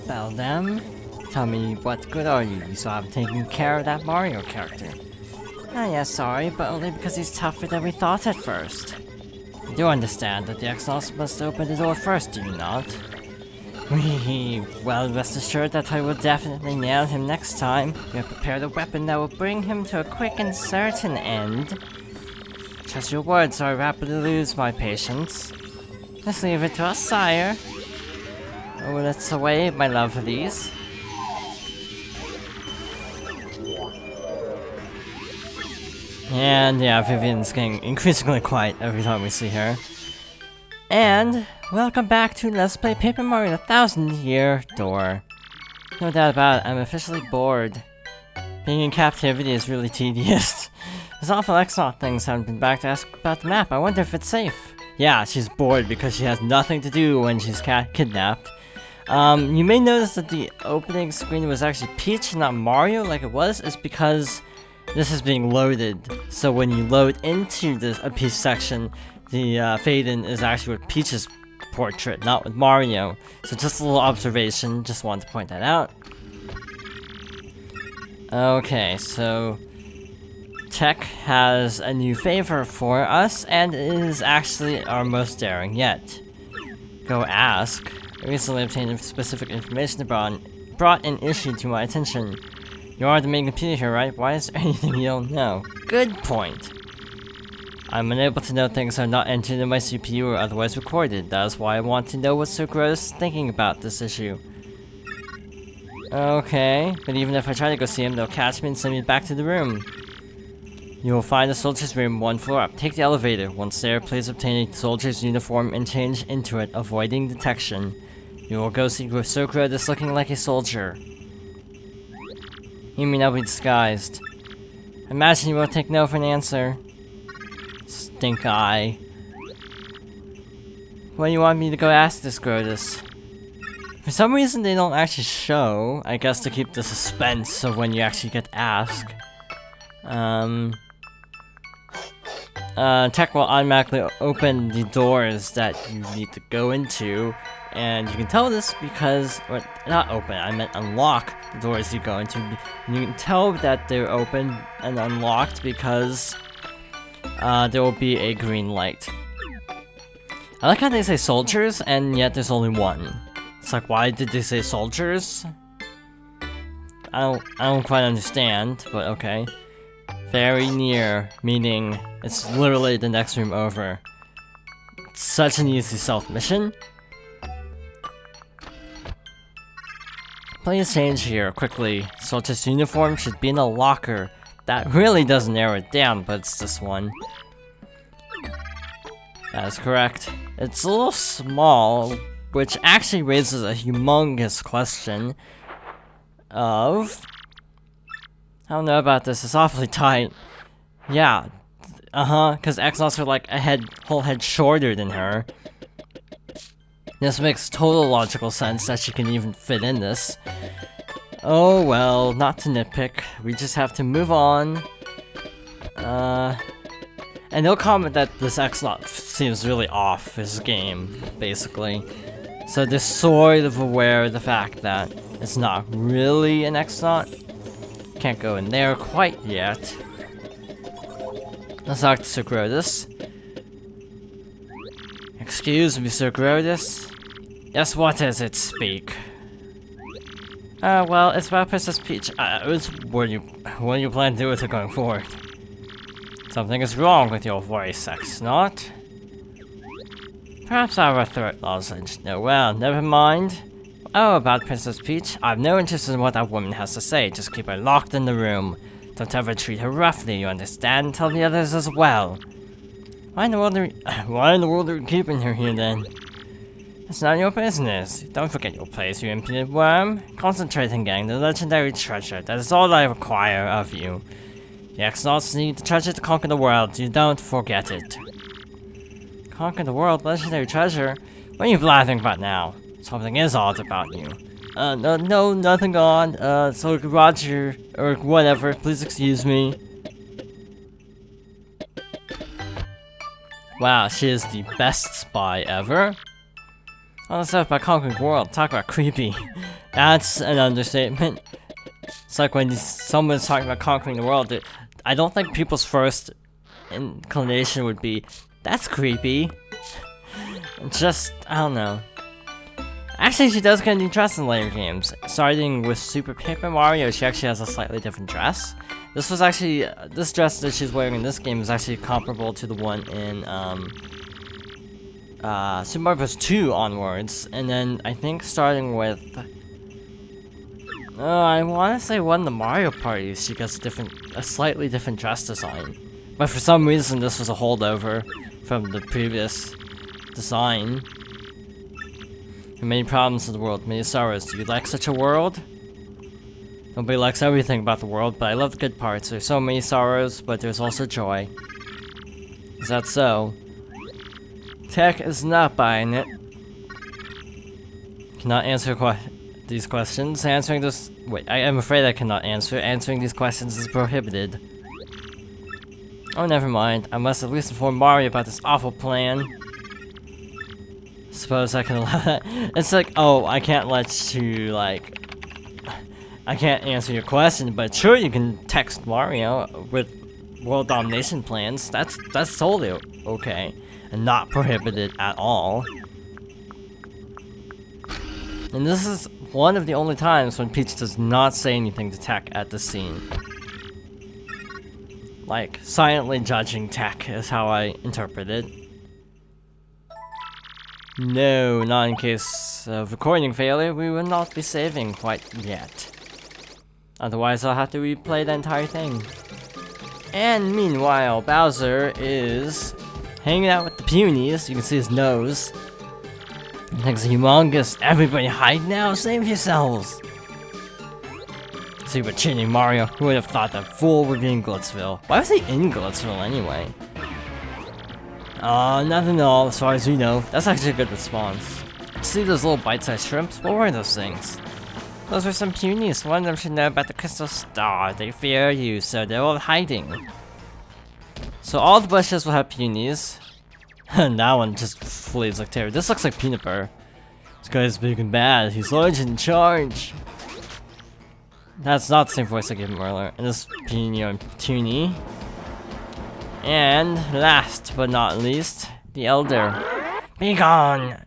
Beldam, tell me what good are you? You still haven't taken care of that Mario character. Ah, yeah, sorry, but only because he's tougher than we thought at first. You do understand that the X-Nauts must open the door first, do you not? Well, rest assured that I will definitely nail him next time. We have prepared a weapon that will bring him to a quick and certain end. Trust your words, or I rapidly lose my patience. Let's leave it to us, sire. Oh, let's away, my lovelies. And yeah, Vivian's getting increasingly quiet every time we see her. And welcome back to Let's Play Paper Mario the 1000-Year Door. No doubt about it, I'm officially bored. Being in captivity is really tedious. Those awful X-Naut things haven't been back to ask about the map. I wonder if it's safe. Yeah, she's bored because she has nothing to do when she's kidnapped. You may notice that the opening screen was actually Peach and not Mario like it was. It's because this is being loaded. So when you load into a Peach section, the fade-in is actually with Peach's portrait, not with Mario. So just a little observation, just wanted to point that out. Okay, so TEC has a new favor for us, and it is actually our most daring yet. Go ask. I recently obtained specific information that brought an issue to my attention. You are the main computer here, right? Why is there anything you don't know? Good point. I'm unable to know things that are not entered in my CPU or otherwise recorded. That is why I want to know what Sucrose is thinking about this issue. Okay, but even if I try to go see him, they'll catch me and send me back to the room. You will find the soldier's room one floor up. Take the elevator. Once there, please obtain a soldier's uniform and change into it, avoiding detection. You will go see Sucrose is looking like a soldier. You mean I'll be disguised? Imagine you won't take no for an answer. Stink eye. What do you want me to go ask this Grotus? For some reason they don't actually show, I guess to keep the suspense of when you actually get asked. TEC will automatically open the doors that you need to go into, and you can tell this because, or not open, I meant unlock the doors you go into. You can tell that they're open and unlocked because there will be a green light. I like how they say soldiers, and yet there's only one. It's like, why did they say soldiers? I don't quite understand, but okay. Very near, meaning it's literally the next room over. It's such an easy stealth mission. Please change here, quickly. Soldier's uniform should be in a locker. That really doesn't narrow it down, but it's this one. That is correct. It's a little small, which actually raises a humongous question of... I don't know about this, it's awfully tight. Yeah, because X-Nauts are like whole head shorter than her. This makes total logical sense that she can even fit in this. Oh well, not to nitpick, we just have to move on. And they'll comment that this X-Naut seems really off his game, basically. So they're sort of aware of the fact that it's not really an X-Naut. Can't go in there quite yet. Let's talk to Sir Grotus. Excuse me, Sir Grotus? Yes, what is it? Speak. Well, it's about Princess Peach. What do you plan to do with it going forward? Something is wrong with your voice, X-Naut. Perhaps I have a throat lozenge. No, well, never mind. Oh, about Princess Peach? I've no interest in what that woman has to say. Just keep her locked in the room. Don't ever treat her roughly, you understand? Tell the others as well. Why in the world are you keeping her here then? It's not your business. Don't forget your place, you impudent worm. Concentrate on getting the legendary treasure. That is all I require of you. The X-Nauts need the treasure to conquer the world. You don't forget it. Conquer the world? Legendary treasure? What are you blathering about now? Something is odd about you. No, nothing odd. So Roger, or whatever, please excuse me. Wow, she is the best spy ever. All the stuff about conquering the world, talk about creepy. That's an understatement. It's like when someone's talking about conquering the world, I don't think people's first inclination would be, that's creepy. Just, I don't know. Actually, she does get new dress in later games. Starting with Super Paper Mario, she actually has a slightly different dress. This was actually, this dress that she's wearing in this game is actually comparable to the one in, Super Mario Bros. 2 onwards. And then, I think starting with, I want to say one of the Mario parties, she gets a slightly different dress design. But for some reason, this was a holdover from the previous design. Many problems in the world, many sorrows. Do you like such a world? Nobody likes everything about the world, but I love the good parts. There's so many sorrows, but there's also joy. Is that so? Tech is not buying it. Cannot answer these questions. Answering this... Wait, I am afraid I cannot answer. Answering these questions is prohibited. Oh, never mind. I must at least inform Mario about this awful plan. Suppose I can allow that. It's like, oh, I can't let you, like... I can't answer your question, but sure you can text Mario with world domination plans. That's totally okay. And not prohibited at all. And this is one of the only times when Peach does not say anything to Tech at the scene. Like, silently judging Tech is how I interpret it. No, not in case of recording failure, we will not be saving quite yet. Otherwise, I'll have to replay the entire thing. And meanwhile, Bowser is hanging out with the Punies. You can see his nose. Next humongous, everybody hide now, save yourselves! See, we're cheating Mario. Who would have thought that fool would be in Glitzville? Why was he in Glitzville anyway? Nothing at all, as far as you know. That's actually a good response. See those little bite-sized shrimps? What were those things? Those were some Punies. One of them should know about the crystal star. They fear you, so they're all hiding. So all the bushes will have Punies. And that one just flees like terror. This looks like Peanut Butter. This guy's big and bad. He's large and in charge. That's not the same voice I gave him earlier. And this Puny. And last but not least, the Elder. Be gone!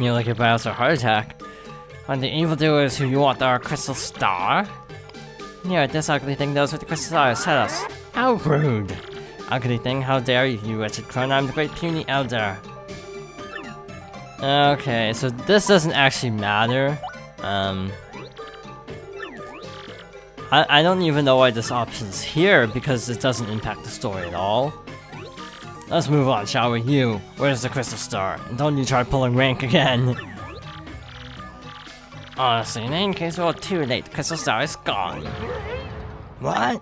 You like it Bowser heart attack. On the evildoers who you want our crystal star. Here, this ugly thing knows what the crystal star is. Tell us. How rude! Ugly thing, how dare you, you wretched crone. I'm the great puny Elder. Okay, so this doesn't actually matter. I don't even know why this option's here, because it doesn't impact the story at all. Let's move on, shall we? You, where's the crystal star? And don't you try pulling rank again. Honestly, in any case, we're all too late. The crystal star is gone. What?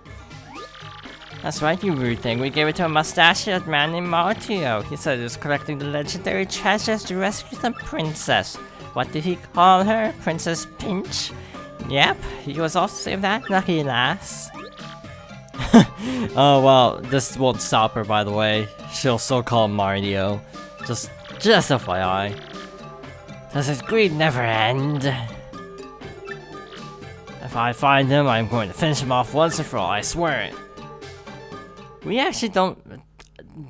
That's right, you rude thing. We gave it to a mustachioed man named Marty-o. He said he was collecting the legendary treasures to rescue some princess. What did he call her? Princess Pinch? Yep, he was also saved that. Lucky lass. Oh well, this won't stop her, by the way. She'll still call him Marty-o. Just FYI. Does his greed never end? If I find him, I'm going to finish him off once and for all, I swear it. We actually don't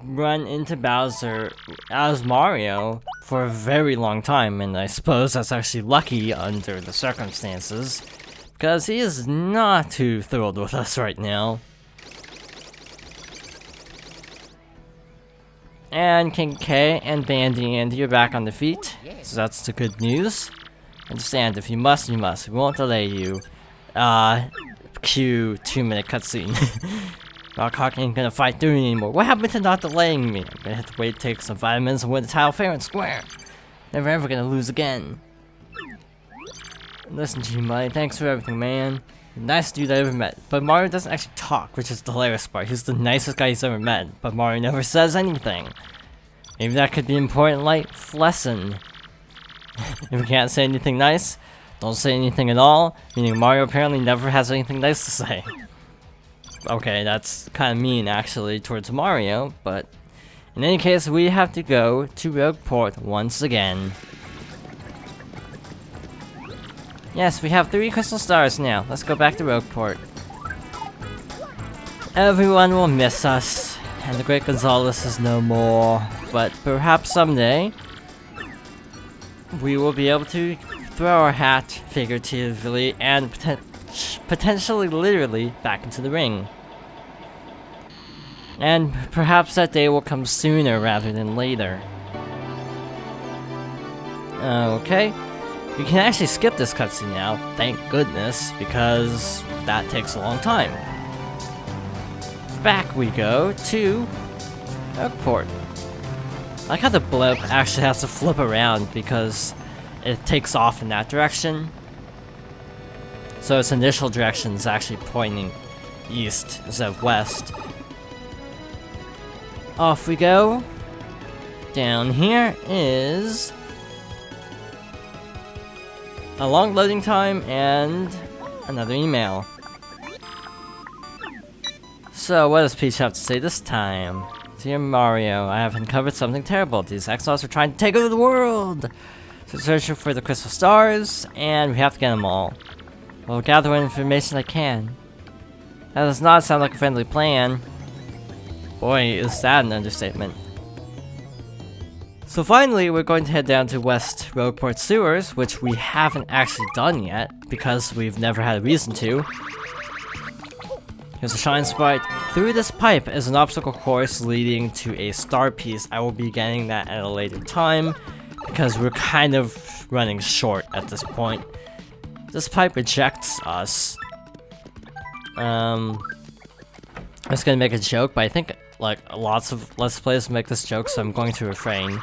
run into Bowser as Mario for a very long time, and I suppose that's actually lucky under the circumstances, because he is not too thrilled with us right now. And King K and Bandy Andy are back on the feet, so that's the good news. Understand, if you must, you must. We won't delay you. Cue 2-minute cutscene. Rockhawk ain't gonna fight through me anymore. What happened to not delaying me? I'm gonna have to wait, take some vitamins, and win the title fair and square. Never ever gonna lose again. Listen to you, Marty. Thanks for everything, man. The nicest dude I ever met. But Mario doesn't actually talk, which is the hilarious part. He's the nicest guy he's ever met, but Mario never says anything. Maybe that could be an important life lesson. If you can't say anything nice, don't say anything at all, meaning Mario apparently never has anything nice to say. Okay, that's kind of mean actually towards Mario, but in any case, we have to go to Rogueport once again. Yes, we have 3 crystal stars now. Let's go back to Rogueport. Everyone will miss us, and the Great Gonzalez is no more. But perhaps someday, we will be able to throw our hat figuratively and potentially literally back into the ring. And perhaps that day will come sooner rather than later. Okay. We can actually skip this cutscene now, thank goodness, because that takes a long time. Back we go to Rogueport. I like how the blimp actually has to flip around because it takes off in that direction. So its initial direction is actually pointing east instead of west. Off we go. Down here is a long loading time and another email. So what does Peach have to say this time? Dear Mario, I have uncovered something terrible. These X-Nauts are trying to take over the world! So searching for the crystal stars, and we have to get them all. We'll gather what information I can. That does not sound like a friendly plan. Boy, is that an understatement. So finally, we're going to head down to West Rogueport Sewers, which we haven't actually done yet, because we've never had a reason to. Here's a shine sprite. Through this pipe is an obstacle course leading to a star piece. I will be getting that at a later time, because we're kind of running short at this point. This pipe ejects us. I was gonna make a joke, but I think like lots of Let's Plays make this joke, so I'm going to refrain.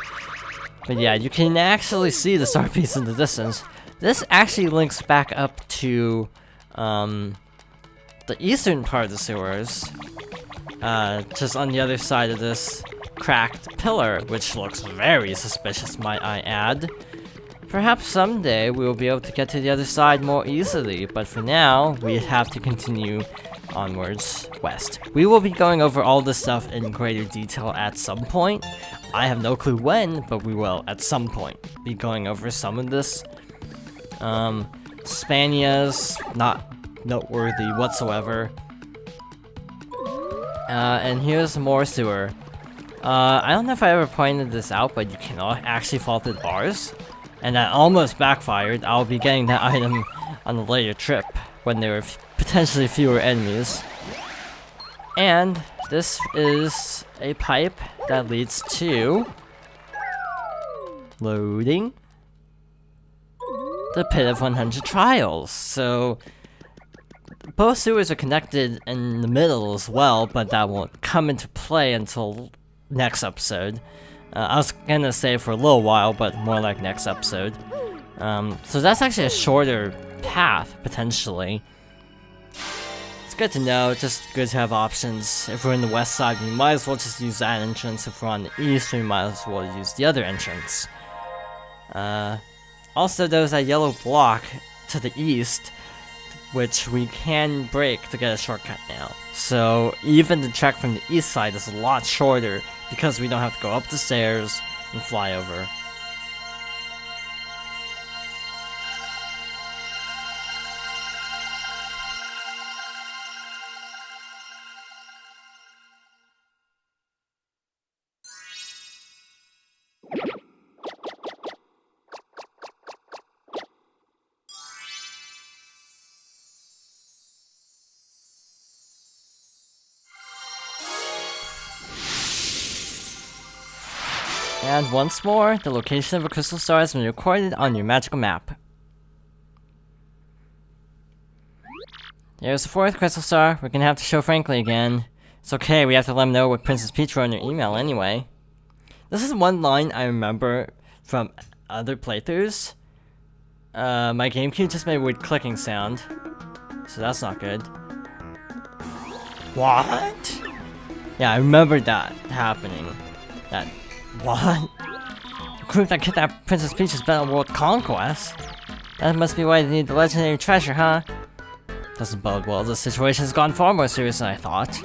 But yeah, you can actually see the star piece in the distance. This actually links back up to the eastern part of the sewers, just on the other side of this cracked pillar, which looks very suspicious, might I add. Perhaps someday we will be able to get to the other side more easily, but for now, we have to continue onwards west. We will be going over all this stuff in greater detail at some point. I have no clue when, but we will at some point be going over some of this. Spania's not noteworthy whatsoever. And here's more sewer. I don't know if I ever pointed this out, but you can actually fall through the bars. And that almost backfired. I'll be getting that item on a later trip when there are potentially fewer enemies. And this is a pipe that leads to loading the Pit of 100 Trials. So both sewers are connected in the middle as well, but that won't come into play until next episode. I was gonna say for a little while, but more like next episode. So that's actually a shorter path, potentially. It's good to know, just good to have options. If we're in the west side, we might as well just use that entrance. If we're on the east, we might as well use the other entrance. Also, there's that yellow block to the east, which we can break to get a shortcut now. So even the trek from the east side is a lot shorter because we don't have to go up the stairs and fly over. And once more, the location of a crystal star has been recorded on your magical map. There's the 4th crystal star. We're gonna have to show Frankly again. It's okay, we have to let him know what Princess Peach wrote in her email anyway. This is one line I remember from other playthroughs. My GameCube just made a weird clicking sound, so that's not good. What? Yeah, I remember that happening. That... What? The group that kidnapped Princess Peach has been on world conquest? That must be why they need the legendary treasure, huh? Doesn't bode well. The situation has gone far more serious than I thought.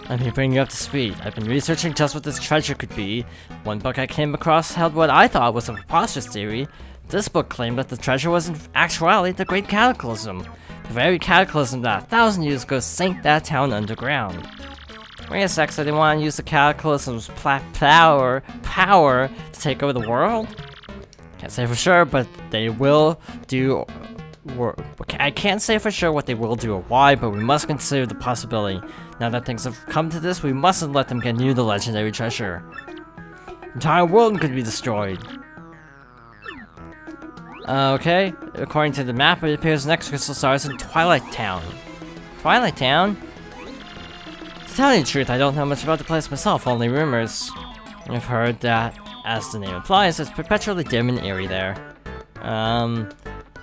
Let me bring you up to speed. I've been researching just what this treasure could be. One book I came across held what I thought was a preposterous theory. This book claimed that the treasure was in actuality the Great Cataclysm. The very cataclysm that 1,000 years ago sank that town underground. Wait a sec, so they want to use the cataclysm's power to take over the world? Can't say for sure, but they will do... I can't say for sure what they will do or why, but we must consider the possibility. Now that things have come to this, we mustn't let them get near the legendary treasure. The entire world could be destroyed. Okay, according to the map, it appears the next crystal star is in Twilight Town. Twilight Town? To tell you the truth, I don't know much about the place myself, only rumors. I've heard that, as the name implies, it's perpetually dim and eerie there.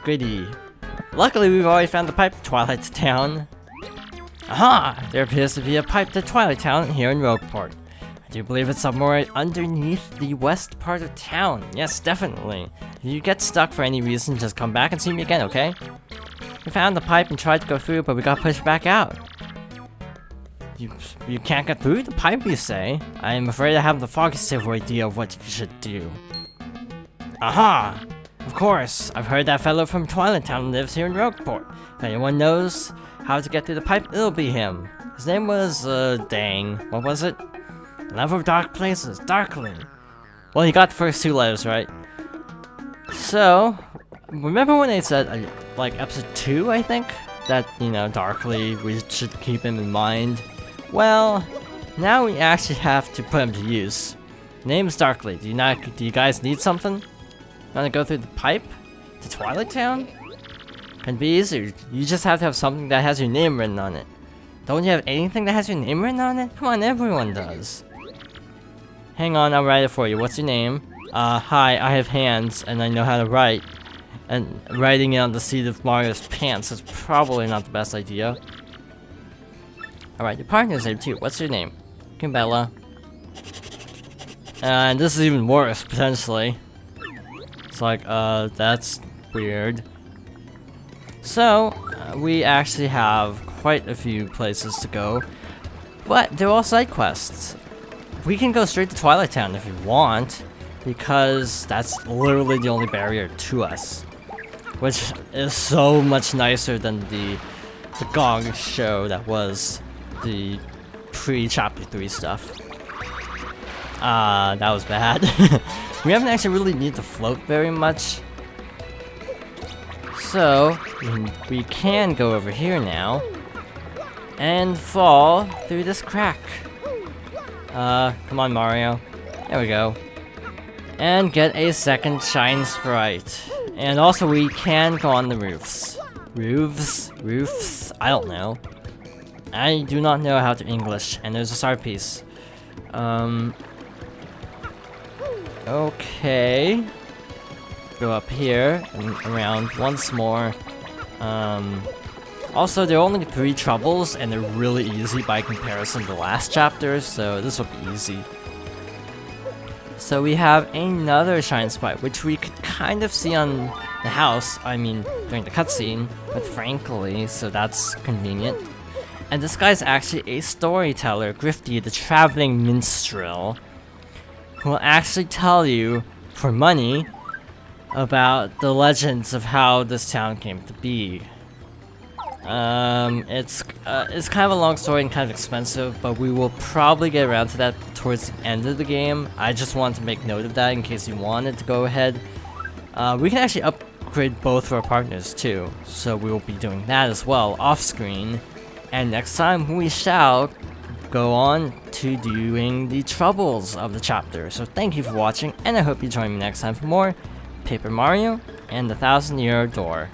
Goody. Luckily, we've already found the pipe to Twilight Town. Aha! There appears to be a pipe to Twilight Town here in Rogueport. I do believe it's somewhere underneath the west part of town. Yes, definitely. If you get stuck for any reason, just come back and see me again, okay? We found the pipe and tried to go through, but we got pushed back out. You can't get through the pipe, you say? I am afraid I have the foggiest idea of what you should do. Aha! Of course, I've heard that fellow from Twilight Town lives here in Rogueport. If anyone knows how to get through the pipe, it'll be him. His name was, dang, what was it? Love of Dark Places, Darkling. Well, he got the first two letters right. So, remember when they said, like, episode 2, I think? That, you know, Darkly, we should keep him in mind. Well, now we actually have to put him to use. Name's Darkly. Do you guys need something? Want to go through the pipe to Twilight Town? Can be easier. You just have to have something that has your name written on it. Don't you have anything that has your name written on it? Come on, everyone does. Hang on, I'll write it for you. What's your name? Hi, I have hands and I know how to write. And writing it on the seat of Mario's pants is probably not the best idea. Alright, your partner's name too. What's your name? Kimbella. And this is even worse, potentially. It's like, that's weird. So, we actually have quite a few places to go. But they're all side quests. We can go straight to Twilight Town if you want, because that's literally the only barrier to us. Which is so much nicer than the gong show that was the pre-Chapter 3 stuff. That was bad. We haven't actually really needed to float very much. So, we can go over here now and fall through this crack. Come on, Mario. There we go. And get a second Shine Sprite. And also, we can go on the roofs. Roofs? I don't know. I do not know how to English, and there's a star piece. Okay. Go up here and around once more. Also, there are only 3 troubles, and they're really easy by comparison to the last chapter, so this will be easy. So we have another Shine Sprite, which we could kind of see on the house, I mean, during the cutscene, with Frankly, so that's convenient. And this guy's actually a storyteller, Grifty, the traveling minstrel, who will actually tell you, for money, about the legends of how this town came to be. It's kind of a long story and kind of expensive, but we will probably get around to that towards the end of the game. I just wanted to make note of that in case you wanted to go ahead. We can actually upgrade both of our partners too, so we will be doing that as well off screen. And next time we shall go on to doing the troubles of the chapter. So thank you for watching, and I hope you join me next time for more Paper Mario and the 1,000-Year Door.